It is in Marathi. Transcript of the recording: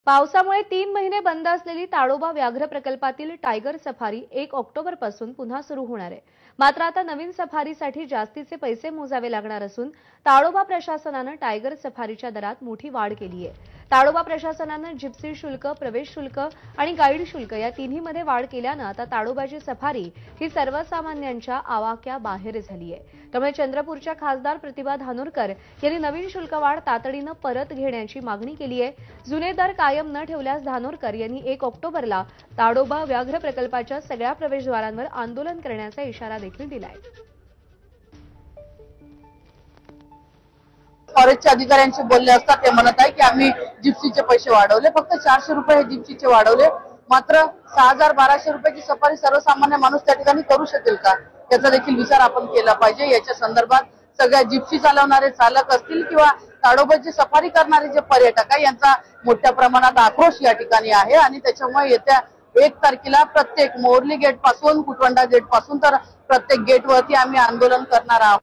पावसामुळे 3 महिने बंद असलेली ताडोबा व्याघ्र प्रकल्पातील टायगर सफारी 1 ऑक्टोबरपासून पुन्हा सुरू होणार आहे। मात्र आता नवीन सफारीसाठी जास्तीचे पैसे मोजावे लागणार असून ताडोबा प्रशासनाने टायगर सफारीच्या दरात मोठी वाढ केली आहे। ताडोबा प्रशासनाने जिप्सी शुल्क, प्रवेश शुल्क आणि गाईड शुल्क या तिन्हीमध्ये वाढ केल्याने आता ताडोबाची सफारी ही सर्वसामान्यांच्या आवाक्याबाहेर झाली आहे। त्यामुळे चंद्रपूरच्या खासदार प्रतिभा धानोरकर यांनी नवीन शुल्कवाढ तातडीने परत घेण्याची मागणी केली आहे। जुने दर कायम न ठेवल्यास धानोरकर यांनी 1 ऑक्टोबरला ताडोबा व्याघ्र प्रकल्पाच्या सगळ्या प्रवेशद्वारांवर आंदोलन करण्याचा इशारा देखील दिलाय। फॉरेस्टच्या अधिकाऱ्यांशी बोलले असता ते म्हणत आहे की आम्ही जिप्सीचे पैसे वाढवले, फक्त 400 रुपये हे जिप्सीचे वाढवले, मात्र 6000-1200 रुपयाची सफारी सर्वसामान्य माणूस त्या ठिकाणी करू शकेल का, याचा देखील विचार आपण केला पाहिजे। याच्या संदर्भात सगळ्या जिप्सी चालवणारे चालक असतील किंवा ताडोबाची सफारी करणारे जे पर्यटक आहे यांचा मोठ्या प्रमाणात आक्रोश या ठिकाणी आहे आणि त्याच्यामुळे येत्या 1 तारखेला प्रत्येक मोरली गेट पासून कुटवंडा गेट पासून तर प्रत्येक गेटवरती आम्ही आंदोलन करणार आहोत।